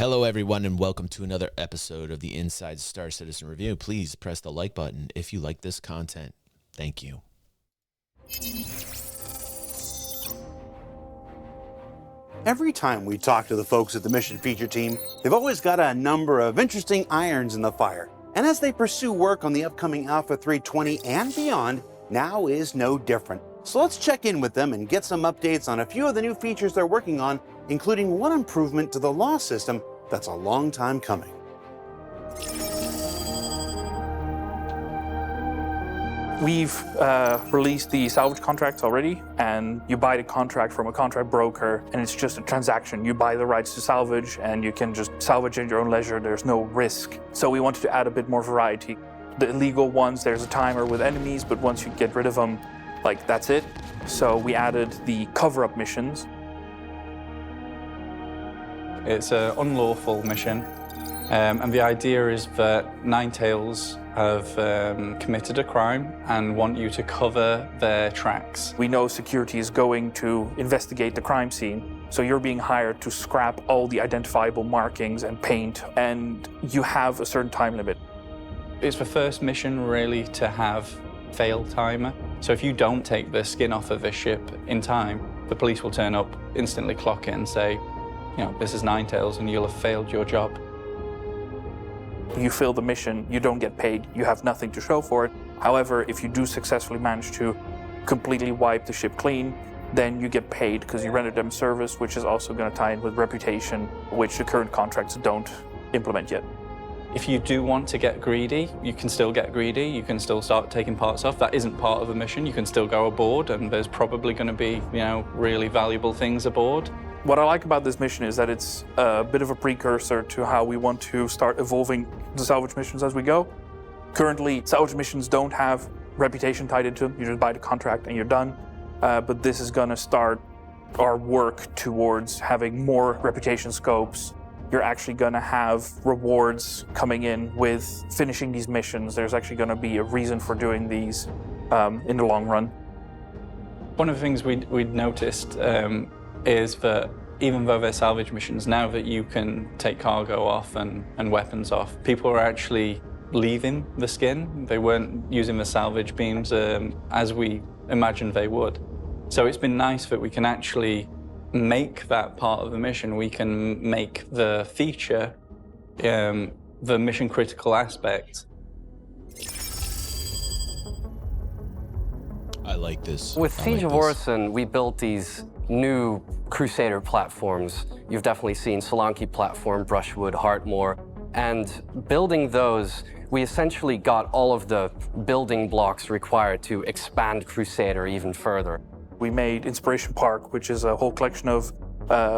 Hello, everyone, and welcome to another episode of the Inside Star Citizen Review. Please press the like button if you like this content. Thank you. Every time we talk to the folks at the Mission Feature Team, they've always got a number of interesting irons in the fire. And as they pursue work on the upcoming Alpha 320 and beyond, now is no different. So let's check in with them and get some updates on a few of the new features they're working on, including one improvement to the law system that's a long time coming. We've released the salvage contracts already, and you buy the contract from a contract broker, and it's just a transaction. You buy the rights to salvage, and you can just salvage at your own leisure. There's no risk. So we wanted to add a bit more variety. The illegal ones, there's a timer with enemies, but once you get rid of them, that's it. So we added the cover-up missions. It's an unlawful mission, and the idea is that Ninetales have committed a crime and want you to cover their tracks. We know security is going to investigate the crime scene, so you're being hired to scrap all the identifiable markings and paint, and you have a certain time limit. It's the first mission really to have fail timer. So if you don't take the skin off of this ship in time, the police will turn up, instantly clock it and say, this is Ninetales and you'll have failed your job. You fail the mission, you don't get paid, you have nothing to show for it. However, if you do successfully manage to completely wipe the ship clean, then you get paid because you rendered them service, which is also going to tie in with reputation, which the current contracts don't implement yet. If you do want to get greedy, you can still get greedy. You can still start taking parts off. That isn't part of the mission. You can still go aboard, and there's probably going to be, really valuable things aboard. What I like about this mission is that it's a bit of a precursor to how we want to start evolving the salvage missions as we go. Currently, salvage missions don't have reputation tied into them. You just buy the contract and you're done. But this is going to start our work towards having more reputation scopes. You're actually going to have rewards coming in with finishing these missions. There's actually going to be a reason for doing these in the long run. One of the things we'd noticed is that even though they're salvage missions, now that you can take cargo off and weapons off, people are actually leaving the skin. They weren't using the salvage beams as we imagined they would. So it's been nice that we can actually make that part of the mission. We can make the feature the mission critical aspect. I like this. With Siege of Orison, we built these new Crusader platforms. You've definitely seen Solanke platform, Brushwood, Heartmoor. And building those, we essentially got all of the building blocks required to expand Crusader even further. We made Inspiration Park, which is a whole collection of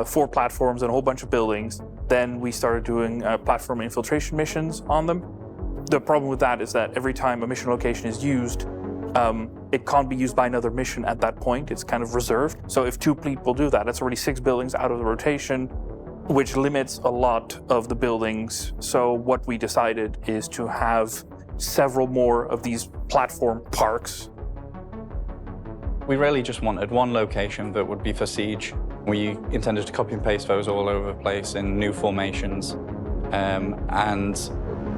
4 platforms and a whole bunch of buildings. Then we started doing platform infiltration missions on them. The problem with that is that every time a mission location is used, it can't be used by another mission at that point. It's kind of reserved. So if 2 people do that, that's already 6 buildings out of the rotation, which limits a lot of the buildings. So what we decided is to have several more of these platform parks. We really just wanted one location that would be for Siege. We intended to copy and paste those all over the place in new formations. And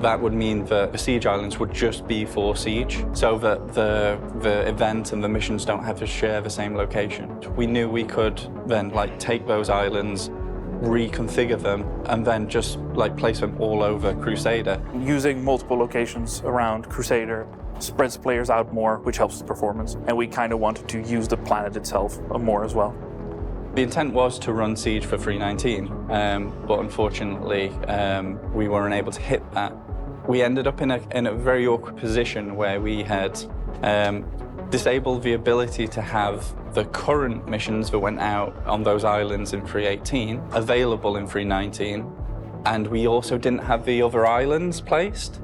that would mean that the Siege Islands would just be for Siege, so that the event and the missions don't have to share the same location. We knew we could then take those islands, reconfigure them, and then just place them all over Crusader. Using multiple locations around Crusader spreads players out more, which helps the performance. And we kind of wanted to use the planet itself more as well. The intent was to run Siege for 319, but unfortunately we weren't able to hit that. We ended up in a very awkward position where we had disabled the ability to have the current missions that went out on those islands in 318 available in 319, and we also didn't have the other islands placed.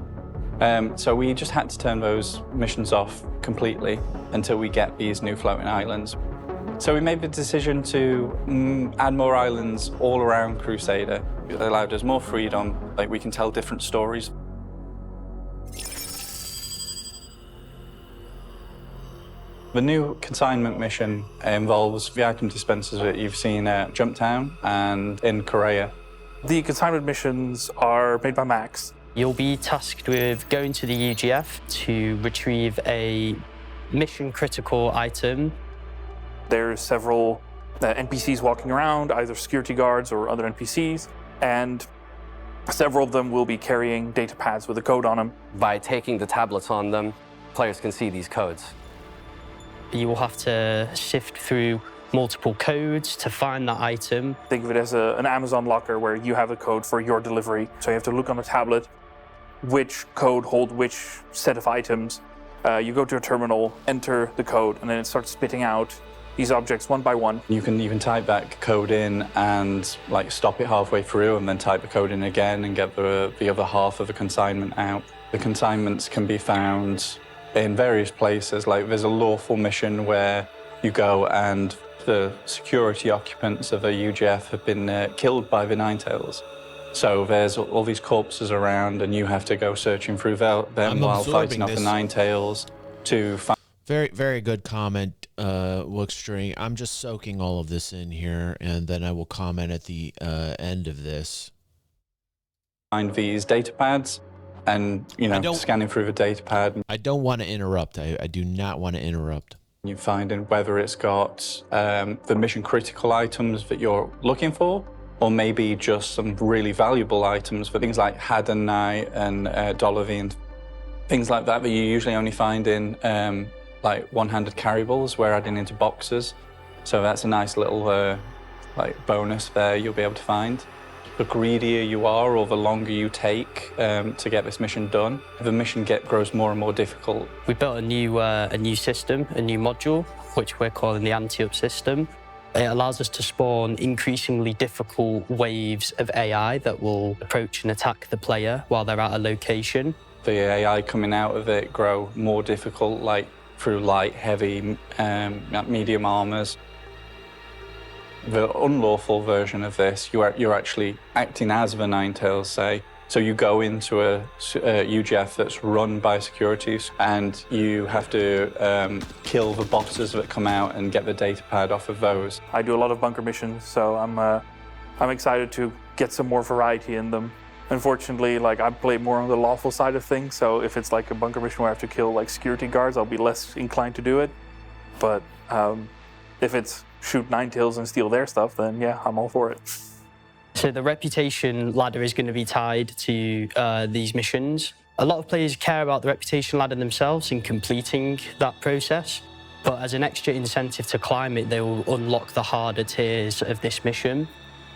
So we just had to turn those missions off completely until we get these new floating islands. So we made the decision to add more islands all around Crusader. It allowed us more freedom, we can tell different stories. The new consignment mission involves the item dispensers that you've seen at Jumptown and in Korea. The consignment missions are made by Max. You'll be tasked with going to the UGF to retrieve a mission-critical item. There's several NPCs walking around, either security guards or other NPCs, and several of them will be carrying data pads with a code on them. By taking the tablets on them, players can see these codes. You will have to sift through multiple codes to find that item. Think of it as an Amazon locker where you have a code for your delivery. So you have to look on the tablet which code hold which set of items. You go to a terminal, enter the code, and then it starts spitting out these objects one by one. You can even type that code in and like stop it halfway through and then type the code in again and get the other half of the consignment out. The consignments can be found in various places. Like there's a lawful mission where you go and the security occupants of a UGF have been killed by the Ninetales. So there's all these corpses around and you have to go searching through them while fighting off the Ninetales to find... Very, very good comment, Wookstring. I'm just soaking all of this in here, and then I will comment at the end of this. Find these data pads and, you know, scanning through the data pad. I don't want to interrupt. I do not want to interrupt. You find in whether it's got the mission-critical items that you're looking for, or maybe just some really valuable items for things like Hadanai and Dolavi and things like that you usually only find in like one-handed carryables we're adding into boxes. So that's a nice little like bonus there you'll be able to find. The greedier you are or the longer you take to get this mission done, the mission grows more and more difficult. We built a new system, a new module, which we're calling the anti-up system. It allows us to spawn increasingly difficult waves of AI that will approach and attack the player while they're at a location. The AI coming out of it grow more difficult, like through light, heavy, medium armors. The unlawful version of this, you're actually acting as the Ninetales, say. So you go into a UGF that's run by securities and you have to kill the bosses that come out and get the data pad off of those. I do a lot of bunker missions, so I'm excited to get some more variety in them. Unfortunately, like I play more on the lawful side of things, so if it's like a bunker mission where I have to kill like security guards, I'll be less inclined to do it. But if it's shoot Ninetales and steal their stuff, then yeah, I'm all for it. So the reputation ladder is going to be tied to these missions. A lot of players care about the reputation ladder themselves in completing that process, but as an extra incentive to climb it, they will unlock the harder tiers of this mission.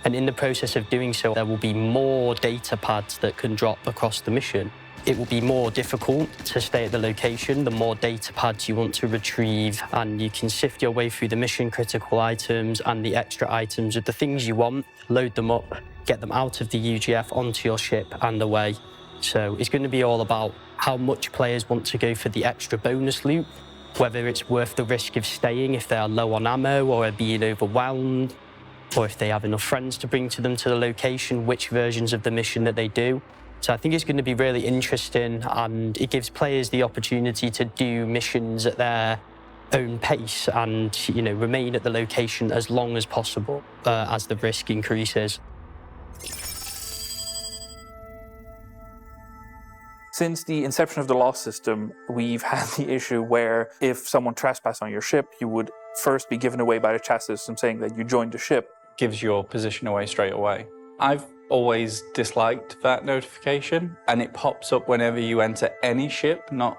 And in the process of doing so, there will be more data pads that can drop across the mission. It will be more difficult to stay at the location, the more data pads you want to retrieve, and you can sift your way through the mission-critical items and the extra items of the things you want, load them up, get them out of the UGF onto your ship and away. So it's going to be all about how much players want to go for the extra bonus loot, whether it's worth the risk of staying if they are low on ammo or are being overwhelmed, or if they have enough friends to bring to them to the location, which versions of the mission that they do. So I think it's going to be really interesting, and it gives players the opportunity to do missions at their own pace and, you know, remain at the location as long as possible as the risk increases. Since the inception of the loss system, we've had the issue where if someone trespassed on your ship, you would first be given away by the chat system saying that you joined the ship. Gives your position away straight away. I've always disliked that notification, and it pops up whenever you enter any ship, not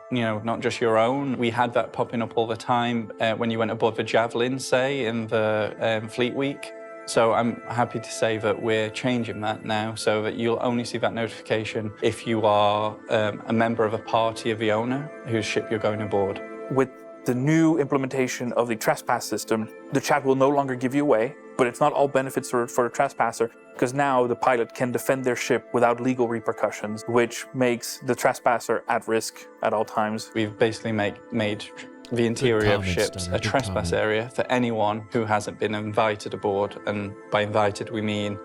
just your own. We had that popping up all the time when you went above the Javelin, say, in the Fleet Week. So I'm happy to say that we're changing that now so that you'll only see that notification if you are a member of a party of the owner whose ship you're going aboard. With the new implementation of the trespass system, the chat will no longer give you away, but it's not all benefits for the trespasser, because now the pilot can defend their ship without legal repercussions, which makes the trespasser at risk at all times. We've basically made the interior of ships a trespass area for anyone who hasn't been invited aboard, and by invited we mean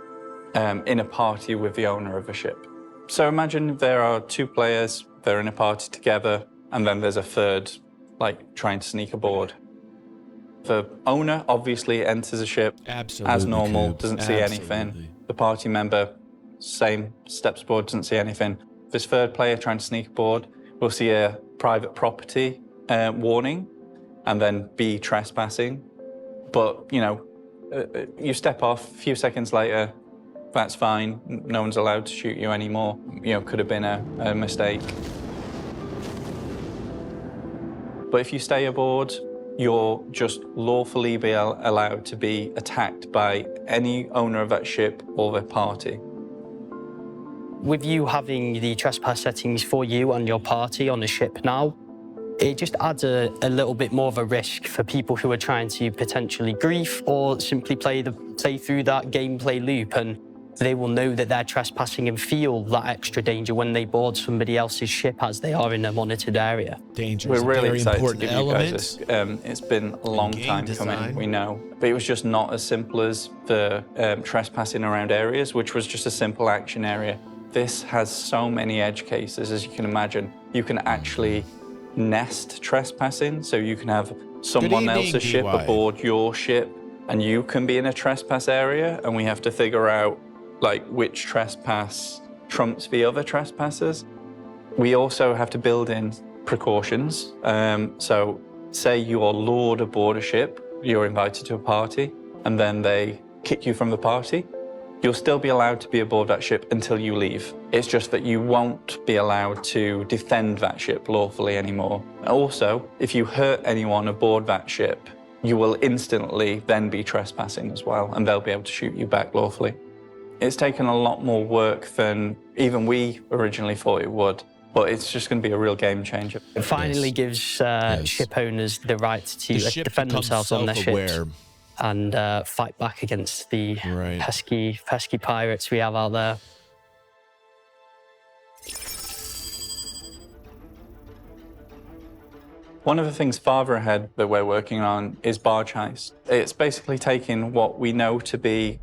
in a party with the owner of a ship. So imagine there are two players, they're in a party together, and then there's a third, like, trying to sneak aboard. The owner obviously enters a ship as normal, doesn't see anything. The party member same steps aboard, doesn't see anything. This third player trying to sneak aboard will see a private property warning and then be trespassing. But, you know, you step off, a few seconds later, that's fine. No one's allowed to shoot you anymore. You know, could have been a mistake. But if you stay aboard, you're just lawfully be allowed to be attacked by any owner of that ship or their party. With you having the trespass settings for you and your party on the ship now, it just adds a little bit more of a risk for people who are trying to potentially grief or simply play through that gameplay loop, and they will know that they're trespassing and feel that extra danger when they board somebody else's ship as they are in a monitored area. Danger We're is a really very excited to important give you element. guys this. It's been a long game time design. coming, we know. But it was just not as simple as the trespassing around areas, which was just a simple action area. This has so many edge cases, as you can imagine. You can actually nest trespassing, so you can have someone evening, else's ship DY. aboard your ship, and you can be in a trespass area, and we have to figure out like which trespass trumps the other trespassers. We also have to build in precautions. So say you're lured aboard a ship, you're invited to a party, and then they kick you from the party. You'll still be allowed to be aboard that ship until you leave. It's just that you won't be allowed to defend that ship lawfully anymore. Also, if you hurt anyone aboard that ship, you will instantly then be trespassing as well, and they'll be able to shoot you back lawfully. It's taken a lot more work than even we originally thought it would, but it's just going to be a real game changer. It finally gives ship owners the right to The ship defend becomes themselves on their ships self-aware. and fight back against the Right. pesky pirates we have out there. One of the things farther ahead that we're working on is barge heist. It's basically taking what we know to be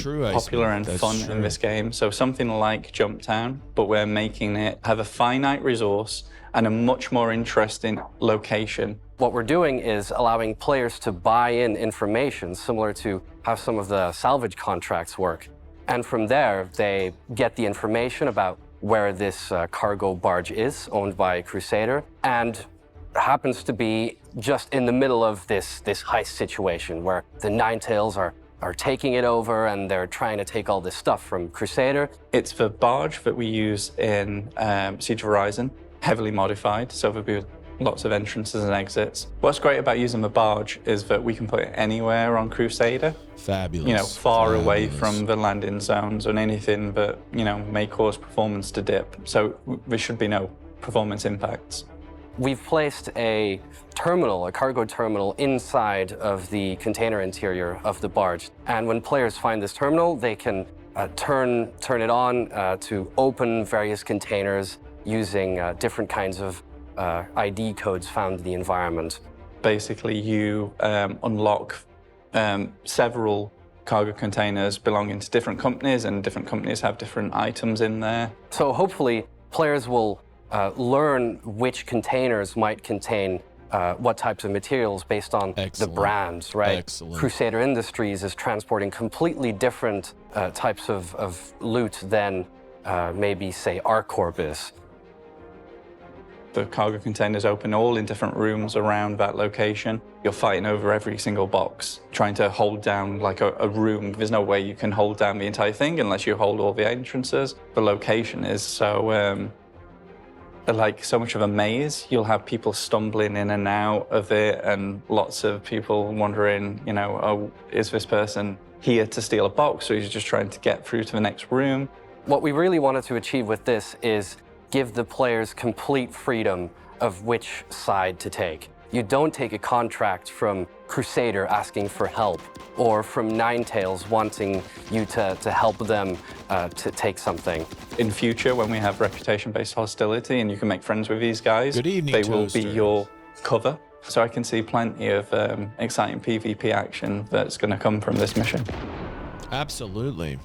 true, popular Iceman. and That's fun true. in this game. So something like Jump Town, but we're making it have a finite resource and a much more interesting location. What we're doing is allowing players to buy in information similar to how some of the salvage contracts work. And from there, they get the information about where this cargo barge is, owned by Crusader, and happens to be just in the middle of this heist situation where the Ninetails are taking it over and they're trying to take all this stuff from Crusader. It's the barge that we use in Siege of Horizon, heavily modified, so there'll be lots of entrances and exits. What's great about using the barge is that we can put it anywhere on Crusader. Fabulous. You know, far away Fabulous. from the landing zones or anything that, you know, may cause performance to dip. So there should be no performance impacts. We've placed a terminal, a cargo terminal, inside of the container interior of the barge. And when players find this terminal, they can turn it on to open various containers using different kinds of ID codes found in the environment. Basically, you unlock several cargo containers belonging to different companies, and different companies have different items in there. So hopefully, players will learn which containers might contain what types of materials based on Excellent. the brands, right? Excellent. Crusader Industries is transporting completely different types of loot than maybe, say, ArcCorp is. The cargo containers open all in different rooms around that location. You're fighting over every single box, trying to hold down like a room. There's no way you can hold down the entire thing unless you hold all the entrances. The location is so like so much of a maze. You'll have people stumbling in and out of it, and lots of people wondering, you know, oh, is this person here to steal a box, or is he just trying to get through to the next room? What we really wanted to achieve with this is give the players complete freedom of which side to take. You don't take a contract from Crusader asking for help, or from Ninetails wanting you to help them to take something. In future, when we have reputation-based hostility and you can make friends with these guys, Good evening, they will be Toaster. your cover. So I can see plenty of exciting PvP action that's going to come from this mission. Absolutely.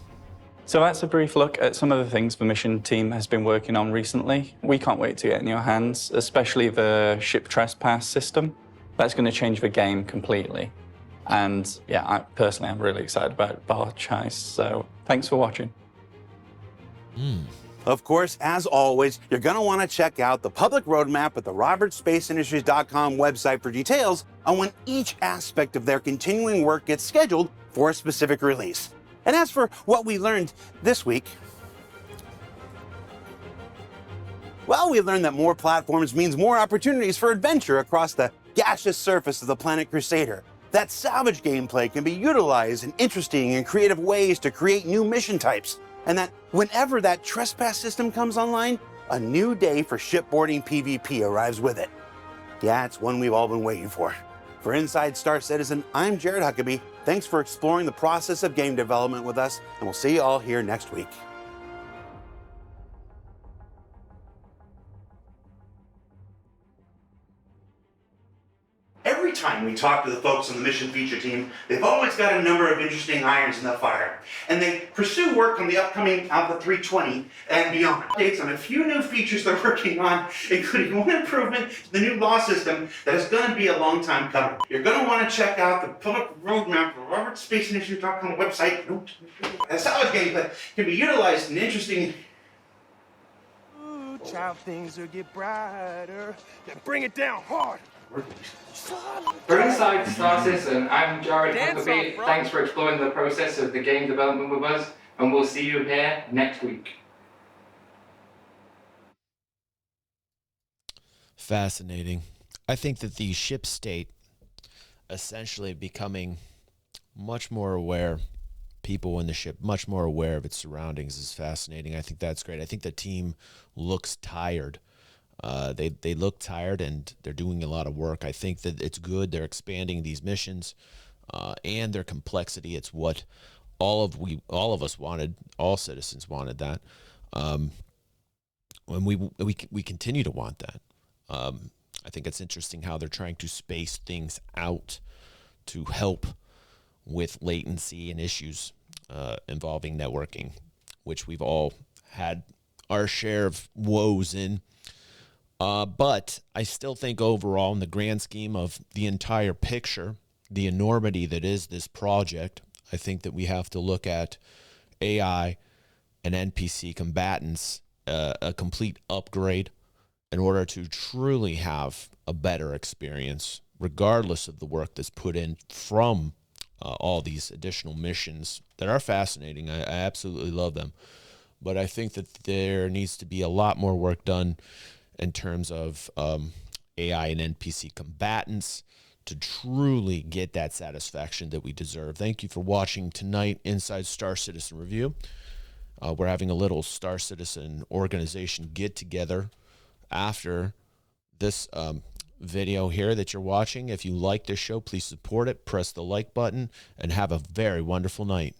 So that's a brief look at some of the things the mission team has been working on recently. We can't wait to get in your hands, especially the ship trespass system. That's going to change the game completely. And yeah, I'm really excited about barge heist. So thanks for watching. Of course, as always, you're going to want to check out the public roadmap at the robertspaceindustries.com website for details on when each aspect of their continuing work gets scheduled for a specific release. And as for what we learned this week, well, we learned that more platforms means more opportunities for adventure across the gaseous surface of the planet Crusader. That salvage gameplay can be utilized in interesting and creative ways to create new mission types. And that whenever that trespass system comes online, a new day for shipboarding PvP arrives with it. Yeah, it's one we've all been waiting for. For Inside Star Citizen, I'm Jared Huckabee. Thanks for exploring the process of game development with us, and we'll see you all here next week. Every time we talk to the folks on the mission feature team, they've always got a number of interesting irons in the fire. And they pursue work on the upcoming Alpha 320 and beyond. Updates on a few new features they're working on, including one improvement to the new law system that is going to be a long time coming. You're going to want to check out the public roadmap for robertspaceindustries.com website. A salvage game that can be utilized in interesting... Ooh, child, things will get brighter. Then bring it down hard. For Inside Star Citizen, I'm Jared Huckabee. Thanks for exploring the process of the game development with us, and we'll see you here next week. Fascinating. I think that the ship state essentially becoming much more aware, people in the ship much more aware of its surroundings is fascinating. I think that's great. I think the team looks tired. They look tired and they're doing a lot of work. I think that it's good. They're expanding these missions and their complexity. It's what all of us wanted. All citizens wanted that, and we continue to want that. I think it's interesting how they're trying to space things out to help with latency and issues involving networking, which we've all had our share of woes in. But I still think overall, in the grand scheme of the entire picture, the enormity that is this project, I think that we have to look at AI and NPC combatants, a complete upgrade in order to truly have a better experience, regardless of the work that's put in from all these additional missions that are fascinating. I absolutely love them. But I think that there needs to be a lot more work done in terms of AI and NPC combatants to truly get that satisfaction that we deserve. Thank you for watching tonight Inside Star Citizen Review. We're having a little Star Citizen organization get-together after this video here that you're watching. If you like this show, please support it, press the like button, and have a very wonderful night.